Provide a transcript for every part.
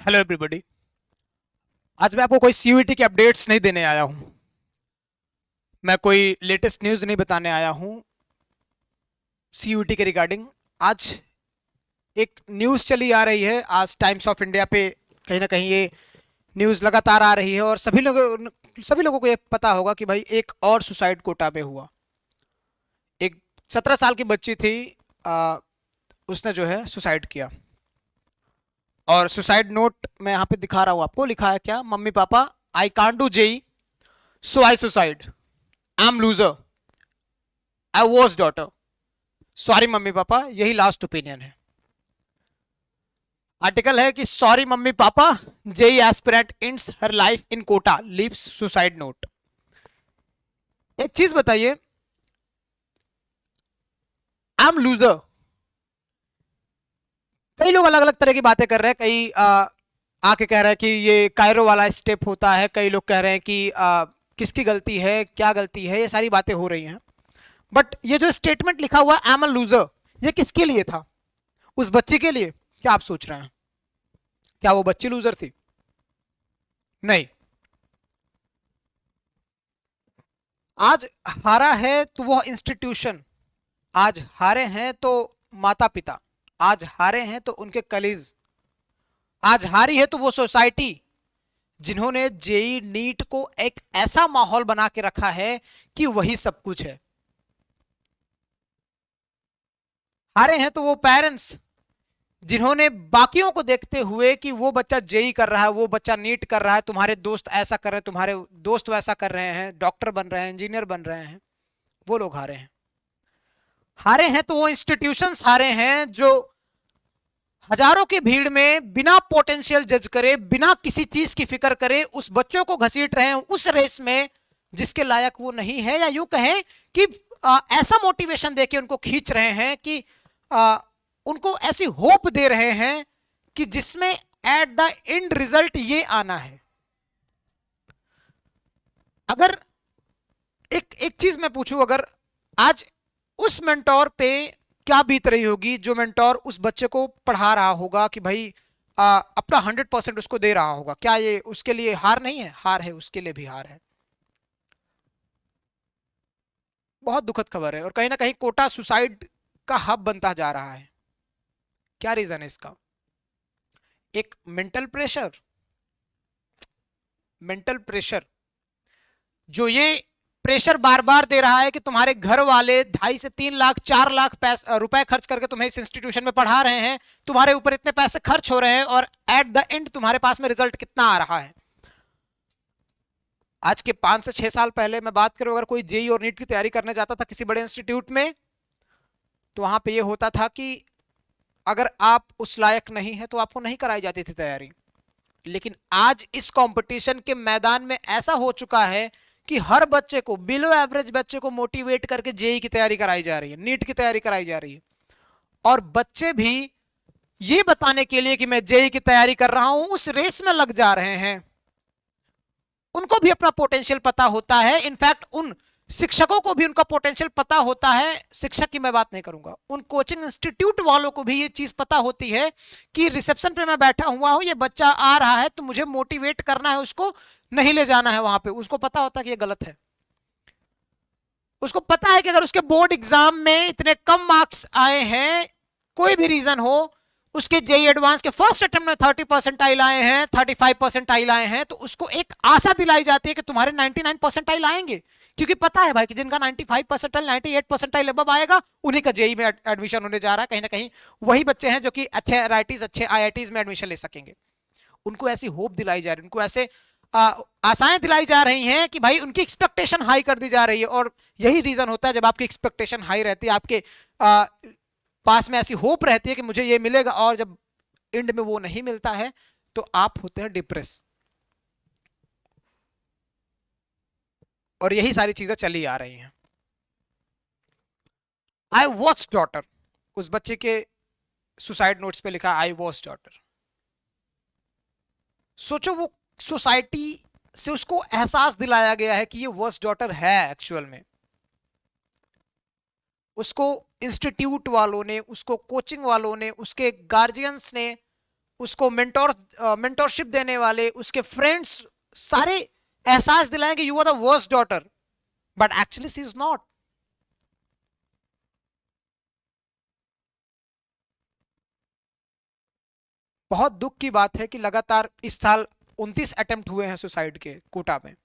Hello everybody. आज मैं आपको कोई सीयूईटी के अपडेट्स नहीं देने आया हूं। मैं कोई लेटेस्ट न्यूज़ नहीं बताने आया हूं सीयूईटी के रिगार्डिंग। आज एक न्यूज़ चली आ रही है, आज टाइम्स ऑफ इंडिया पे कहीं ना कहीं ये न्यूज़ लगातार आ रही है और सभी लोगों को ये पता होगा कि भाई एक और सुसाइड कोटा में हुआ। एक 17 साल की बच्ची थी, उसने जो है सुसाइड किया। और सुसाइड नोट मैं यहाँ पे दिखा रहा हूँ आपको। लिखा है क्या? Mummy papa, I can't do JEE so I suicide, I am loser, I was daughter, sorry mummy papa, यही लास्ट ओपिनियन है। आर्टिकल है कि sorry mummy papa, JEE aspirant ends her life in Kota, leaves suicide note. एक चीज बताइए, आई am loser, कई लोग अलग अलग तरह की बातें कर रहे हैं। कई आके कह रहे हैं कि ये कायरो वाला स्टेप होता है, कई लोग कह रहे हैं कि किसकी गलती है, क्या गलती है, ये सारी बातें हो रही हैं। बट ये जो स्टेटमेंट लिखा हुआ आई एम अ लूजर, ये किसके लिए था? उस बच्ची के लिए? क्या आप सोच रहे हैं? क्या वो बच्ची लूजर थी? नहीं। आज हारा है तो वह इंस्टीट्यूशन, आज हारे हैं तो माता पिता, आज हारे हैं तो उनके कलीज, आज हारी है तो वो सोसाइटी जिन्होंने जेई नीट को एक ऐसा माहौल बना के रखा है कि वही सब कुछ है। हारे हैं तो वो पेरेंट्स जिन्होंने बाकियों को देखते हुए कि वो बच्चा जेई कर रहा है, वो बच्चा नीट कर रहा है, तुम्हारे दोस्त ऐसा कर रहे हैं, तुम्हारे दोस्त वैसा कर रहे हैं, डॉक्टर बन रहे हैं, इंजीनियर बन रहे हैं, वो लोग हारे हैं। हारे हैं तो वो इंस्टीट्यूशंस हारे हैं जो हजारों की भीड़ में बिना पोटेंशियल जज करे, बिना किसी चीज की फिक्र करे उस बच्चों को घसीट रहे हैं उस रेस में जिसके लायक वो नहीं है। या यूं कहें कि ऐसा मोटिवेशन देके उनको खींच रहे हैं कि उनको ऐसी होप दे रहे हैं कि जिसमें एट द एंड रिजल्ट ये आना है। अगर एक एक चीज मैं पूछूं, अगर आज उस मेंटोर पे क्या बीत रही होगी जो मेंटोर उस बच्चे को पढ़ा रहा होगा कि भाई अपना 100% उसको दे रहा होगा, क्या ये उसके लिए हार नहीं है? हार है, उसके लिए भी हार है। बहुत दुखद खबर है। और कहीं ना कहीं कोटा सुसाइड का हब बनता जा रहा है। क्या रीजन है इसका? एक मेंटल प्रेशर, मेंटल प्रेशर जो ये प्रेशर बार बार दे रहा है कि तुम्हारे घर वाले 2.5 से 3 लाख 4 लाख रुपए खर्च करके तुम्हें इस इंस्टीट्यूशन में पढ़ा रहे हैं, तुम्हारे ऊपर इतने पैसे खर्च हो रहे हैं और एट द एंड तुम्हारे पास में रिजल्ट कितना आ रहा है। आज के 5 से 6 साल पहले मैं बात करूं, अगर कोई जेई और नीट की तैयारी करने जाता था किसी बड़े इंस्टीट्यूट में, तो वहां पे ये होता था कि अगर आप उस लायक नहीं है तो आपको नहीं कराई जाती थी तैयारी। लेकिन आज इस कंपटीशन के मैदान में ऐसा हो चुका है कि हर बच्चे को, बिलो एवरेज बच्चे को मोटिवेट करके जेई की तैयारी कराई जा रही है, नीट की तैयारी कराई जा रही है। और बच्चे भी ये बताने के लिए कि मैं जेई की तैयारी कर रहा हूं उस रेस में लग जा रहे हैं। उनको भी अपना पोटेंशियल पता होता है, इनफैक्ट उन शिक्षकों को भी उनका पोटेंशियल पता होता है। शिक्षक की मैं बात नहीं करूंगा, उन कोचिंग इंस्टीट्यूट वालों को भी ये चीज पता होती है कि रिसेप्शन पे मैं बैठा हुआ हूं, ये बच्चा आ रहा है तो मुझे मोटिवेट करना है, उसको नहीं ले जाना है वहां पे। उसको पता होता है कि ये गलत है। उसको पता है कि अगर उसके बोर्ड एग्जाम में इतने कम मार्क्स आए हैं, कोई भी रीजन हो, उसके जेई एडवांस के फर्स्ट अटेम्प्ट में 30% आए हैं, 35% आए हैं, तो उसको एक आशा दिलाई जाती है कि तुम्हारे 99% आएंगे। क्योंकि पता है भाई कि जिनका 95%, 98% अब आएगा, उन्हीं का जेई में एडमिशन होने जा रहा है। कहीं ना कहीं वही बच्चे हैं जो कि अच्छे आईआईटीज, अच्छे आईआईटीज में एडमिशन ले सकेंगे। उनको ऐसी होप दिलाई जा रही है, उनको ऐसे आशाएं दिलाई जा रही हैं कि भाई उनकी एक्सपेक्टेशन हाई कर दी जा रही है। और यही रीजन होता है, जब आपकी एक्सपेक्टेशन हाई रहती है, आपके पास में ऐसी होप रहती है कि मुझे ये मिलेगा, और जब एंड में वो नहीं मिलता है तो आप होते हैं डिप्रेस। और यही सारी चीजें चली आ रही हैं। आई वॉज डॉटर, उस बच्चे के सुसाइड नोट्स पे लिखा आई वॉज डॉटर। सोचो, वो सोसाइटी से उसको एहसास दिलाया गया है कि ये वर्स्ट डॉटर है। एक्चुअल में उसको इंस्टीट्यूट वालों ने, उसको कोचिंग वालों ने, उसके गार्जियंस ने उसको मेंटोरशिप देने वाले, उसके फ्रेंड्स सारे एहसास दिलाएंगे you are the worst daughter, but actually she is not. बहुत दुख की बात है कि लगातार इस साल 29 अटेम्प्ट हुए हैं सुसाइड के कोटा में।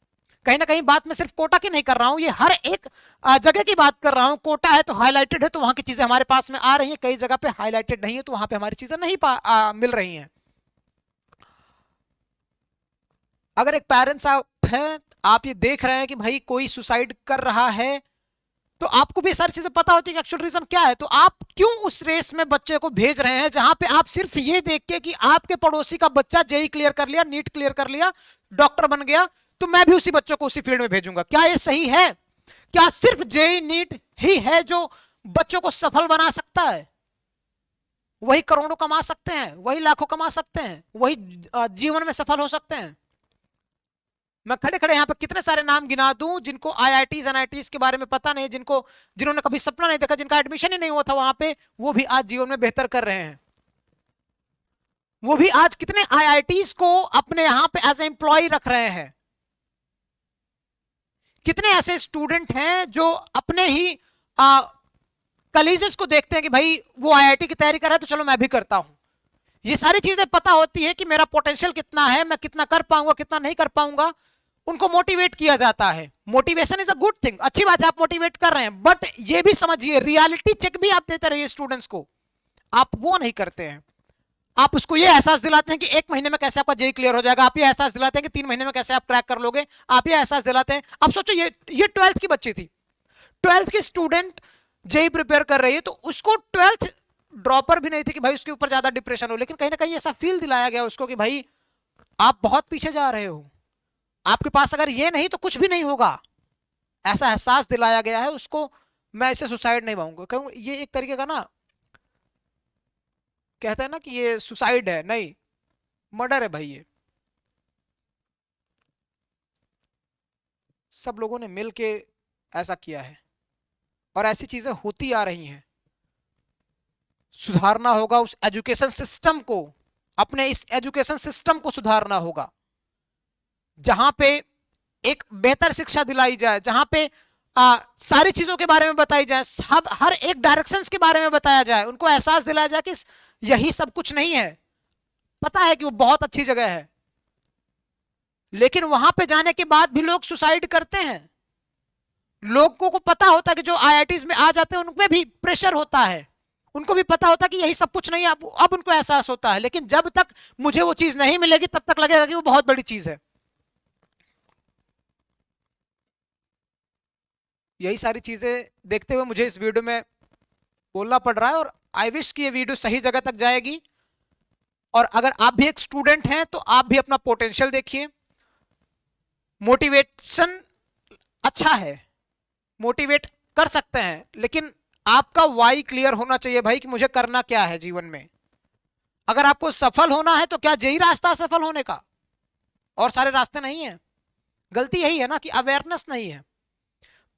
कहीं ना कहीं बात मैं सिर्फ कोटा की नहीं कर रहा हूं, ये हर एक जगह की बात कर रहा हूं। कोटा है तो हाईलाइटेड है तो वहां की चीजें हमारे पास में आ रही हैं, कई जगह पे हाईलाइटेड नहीं है तो वहां पे हमारी चीजें नहीं मिल रही हैं। अगर एक पेरेंट्स आप हैं, आप ये देख रहे हैं कि भाई कोई सुसाइड कर रहा है, तो आपको भी सारी चीजें पता होती है कि एक्चुअल रीजन क्या है, तो आप क्यों उस रेस में बच्चे को भेज रहे हैं जहां पे आप सिर्फ ये देख के कि आपके पड़ोसी का बच्चा जेई क्लियर कर लिया, नीट क्लियर कर लिया, डॉक्टर बन गया, तो मैं भी उसी बच्चों को उसी फील्ड में भेजूंगा? क्या ये सही है? क्या सिर्फ जेई नीट ही है जो बच्चों को सफल बना सकता है? वही करोड़ों कमा सकते हैं, वही लाखों कमा सकते हैं, वही जीवन में सफल हो सकते हैं? मैं खड़े खड़े यहाँ पे कितने सारे नाम गिना दूं जिनको आईआईटीज एनआईटीज के बारे में पता नहीं, जिन्होंने कभी सपना नहीं देखा, जिनका एडमिशन ही नहीं हुआ था वहां पे, वो भी आज जीवन में बेहतर कर रहे हैं। वो भी आज कितने आईआईटीज को अपने यहां पे एज ए एम्प्लॉय रख रहे हैं। कितने ऐसे स्टूडेंट हैं जो अपने ही कलीजेस को देखते हैं कि भाई वो आईआईटी की तैयारी कर रहा है तो चलो मैं भी करता हूं। ये सारी चीजें पता होती है कि मेरा पोटेंशियल कितना है, मैं कितना कर पाऊंगा, कितना नहीं कर पाऊंगा, उनको मोटिवेट किया जाता है। Motivation is a good thing, अच्छी बात है आप मोटिवेट कर रहे हैं, बट ये भी समझिए रियलिटी चेक भी आप देते रहिए स्टूडेंट्स को। आप वो नहीं करते हैं। आप उसको ये एहसास दिलाते हैं कि 1 महीने में कैसे आपका जेई क्लियर हो जाएगा, आप ये एहसास दिलाते हैं कि 3 महीने में कैसे आप क्रैक कर लोगे, आप ये एहसास दिलाते हैं। अब सोचो ये 12th की बच्ची थी, 12th की स्टूडेंट जेई प्रिपेयर कर रही है, तो उसको 12th ड्रॉपर भी नहीं थी कि भाई उसके ऊपर ज्यादा डिप्रेशन हो, लेकिन कहीं ना कहीं ऐसा फील दिलाया गया उसको कि भाई आप बहुत पीछे जा रहे हो, आपके पास अगर ये नहीं तो कुछ भी नहीं होगा, ऐसा एहसास दिलाया गया है उसको। मैं इसे सुसाइड नहीं कहूंगा, ये एक तरीके का ना, कहते हैं ना कि ये सुसाइड है, नहीं, मर्डर है भाई। ये सब लोगों ने मिल के ऐसा किया है और ऐसी चीजें होती आ रही हैं। सुधारना होगा उस एजुकेशन सिस्टम को, अपने इस एजुकेशन सिस्टम को सुधारना होगा जहां पे एक बेहतर शिक्षा दिलाई जाए, जहां पे सारी चीजों के बारे में बताई जाए, हर एक डायरेक्शंस के बारे में बताया जाए, उनको एहसास दिलाया जाए कि यही सब कुछ नहीं है। पता है कि वो बहुत अच्छी जगह है, लेकिन वहां पे जाने के बाद भी लोग सुसाइड करते हैं। लोगों को पता होता है कि जो आईआईटीज में आ जाते हैं उनमें भी प्रेशर होता है, उनको भी पता होता है कि यही सब कुछ नहीं है, अब उनको एहसास होता है, लेकिन जब तक मुझे वो चीज नहीं मिलेगी तब तक लगेगा कि वो बहुत बड़ी चीज है। यही सारी चीजें देखते हुए मुझे इस वीडियो में बोलना पड़ रहा है, और आई विश कि ये वीडियो सही जगह तक जाएगी। और अगर आप भी एक स्टूडेंट हैं तो आप भी अपना पोटेंशियल देखिए। मोटिवेशन अच्छा है, मोटिवेट कर सकते हैं, लेकिन आपका वाई क्लियर होना चाहिए भाई कि मुझे करना क्या है जीवन में। अगर आपको सफल होना है तो क्या यही रास्ता सफल होने का, और सारे रास्ते नहीं है? गलती यही है ना कि अवेयरनेस नहीं है,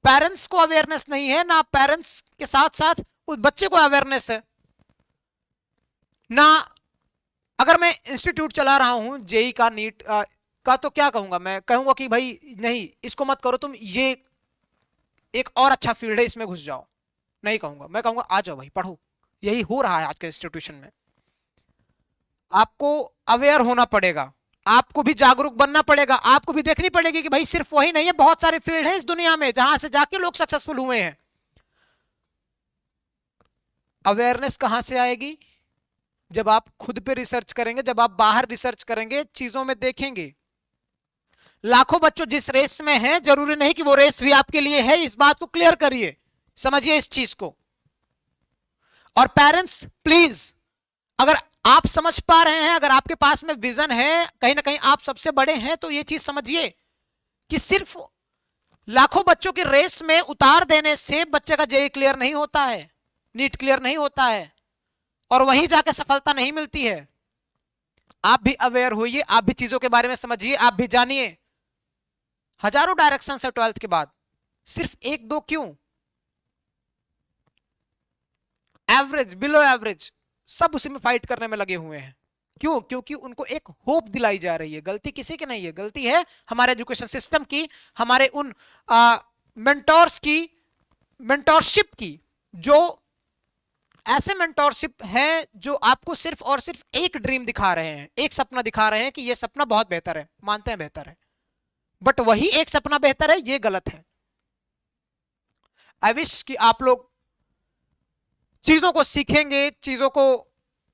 पेरेंट्स को अवेयरनेस नहीं है ना, पेरेंट्स के साथ साथ उस बच्चे को अवेयरनेस है ना। अगर मैं इंस्टीट्यूट चला रहा हूं जेई का, नीट का, तो क्या कहूंगा? मैं कहूंगा कि भाई नहीं इसको मत करो तुम, ये एक और अच्छा फील्ड है इसमें घुस जाओ, नहीं कहूंगा। मैं कहूंगा आ जाओ भाई पढ़ो। यही हो रहा है आज के इंस्टीट्यूशन में। आपको अवेयर होना पड़ेगा, आपको भी जागरूक बनना पड़ेगा, आपको भी देखनी पड़ेगी कि भाई सिर्फ वही नहीं है, बहुत सारे फील्ड है इस दुनिया में जहां से जाके लोग सक्सेसफुल हुए हैं। अवेयरनेस कहां से आएगी? जब आप खुद पे रिसर्च करेंगे, जब आप बाहर रिसर्च करेंगे, चीजों में देखेंगे। लाखों बच्चों जिस रेस में हैं, जरूरी नहीं कि वो रेस भी आपके लिए है, इस बात को क्लियर करिए, समझिए इस चीज को। और पेरेंट्स प्लीज, अगर आप समझ पा रहे हैं, अगर आपके पास में विजन है, कहीं ना कहीं आप सबसे बड़े हैं, तो ये चीज समझिए कि सिर्फ लाखों बच्चों की रेस में उतार देने से बच्चे का जेई क्लियर नहीं होता है, नीट क्लियर नहीं होता है, और वहीं जाके सफलता नहीं मिलती है। आप भी अवेयर होइए, आप भी चीजों के बारे में समझिए, आप भी जानिए। हजारों डायरेक्शन है 12th के बाद, सिर्फ 1-2 क्यों? एवरेज, बिलो एवरेज, सब उसी में फाइट करने में लगे हुए हैं। क्यों? क्योंकि उनको एक होप दिलाई जा रही है। गलती किसी की नहीं है, गलती है हमारे एजुकेशन सिस्टम की, हमारे उन मेंटोर्स की, मेंटोरशिप की, जो ऐसे मेंटोरशिप हैं जो आपको सिर्फ और सिर्फ एक ड्रीम दिखा रहे हैं, एक सपना दिखा रहे हैं कि ये सपना बहुत बेहतर है, मानते हैं बेहतर है, बट वही एक सपना बेहतर है, ये गलत है। आई विश कि आप लोग चीजों को सीखेंगे, चीजों को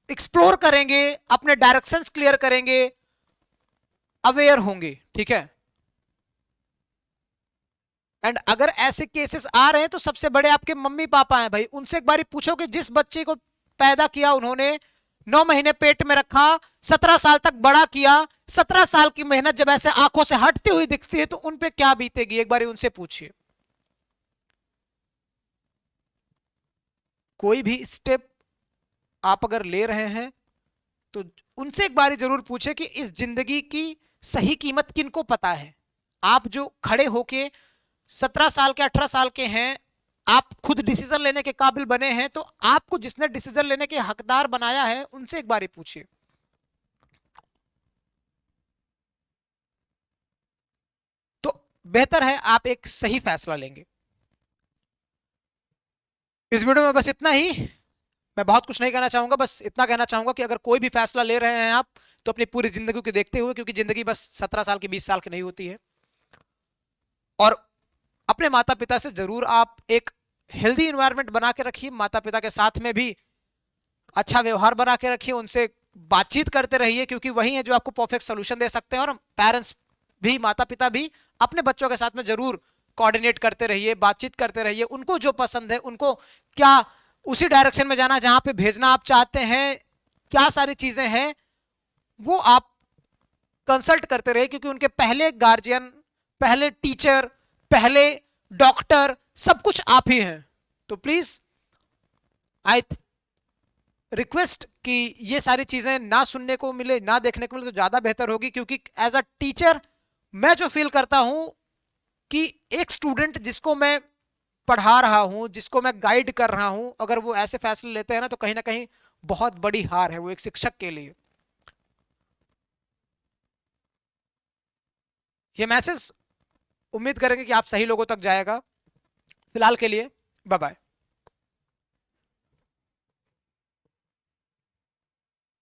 एक्सप्लोर करेंगे, अपने डायरेक्शंस क्लियर करेंगे, अवेयर होंगे, ठीक है। एंड अगर ऐसे केसेस आ रहे हैं तो सबसे बड़े आपके मम्मी पापा हैं भाई, उनसे एक बार पूछो कि जिस बच्चे को पैदा किया उन्होंने, 9 महीने पेट में रखा, 17 साल तक बड़ा किया, 17 साल की मेहनत जब ऐसे आंखों से हटती हुई दिखती है तो उन पे क्या बीतेगी, एक बार उनसे पूछिए। कोई भी स्टेप आप अगर ले रहे हैं तो उनसे एक बार जरूर पूछे कि इस जिंदगी की सही कीमत किनको पता है। आप जो खड़े होके 17 साल के 18 साल के हैं, आप खुद डिसीजन लेने के काबिल बने हैं, तो आपको जिसने डिसीजन लेने के हकदार बनाया है उनसे एक बार ही पूछिए। तो बेहतर है आप एक सही फैसला लेंगे। इस वीडियो में बस इतना ही। मैं बहुत कुछ नहीं कहना चाहूंगा, बस इतना कहना चाहूंगा कि अगर कोई भी फैसला ले रहे हैं आप, तो अपनी पूरी जिंदगी को देखते हुए, क्योंकि जिंदगी बस 17 साल की 20 साल की नहीं होती है। और अपने माता पिता से जरूर आप एक हेल्दी इन्वायरमेंट बना के रखिए, माता पिता के साथ में भी अच्छा व्यवहार बना के रखिए, उनसे बातचीत करते रहिए, क्योंकि वही है जो आपको परफेक्ट सोल्यूशन दे सकते हैं। और पेरेंट्स भी, माता पिता भी अपने बच्चों के साथ में जरूर कोऑर्डिनेट करते रहिए, बातचीत करते रहिए, उनको जो पसंद है, उनको क्या उसी डायरेक्शन में जाना जहां पे भेजना आप चाहते हैं, क्या सारी चीजें हैं वो आप कंसल्ट करते रहिए, क्योंकि उनके पहले गार्जियन, पहले टीचर, पहले डॉक्टर, सब कुछ आप ही हैं। तो प्लीज आई रिक्वेस्ट कि ये सारी चीजें ना सुनने को मिले, ना देखने को मिले तो ज्यादा बेहतर होगी। क्योंकि एज अ टीचर मैं जो फील करता हूं कि एक स्टूडेंट जिसको मैं पढ़ा रहा हूं, जिसको मैं गाइड कर रहा हूं, अगर वो ऐसे फैसले लेते हैं ना, तो कहीं ना कहीं बहुत बड़ी हार है वो एक शिक्षक के लिए। ये मैसेज उम्मीद करेंगे कि आप सही लोगों तक जाएगा। फिलहाल के लिए बाय बाय।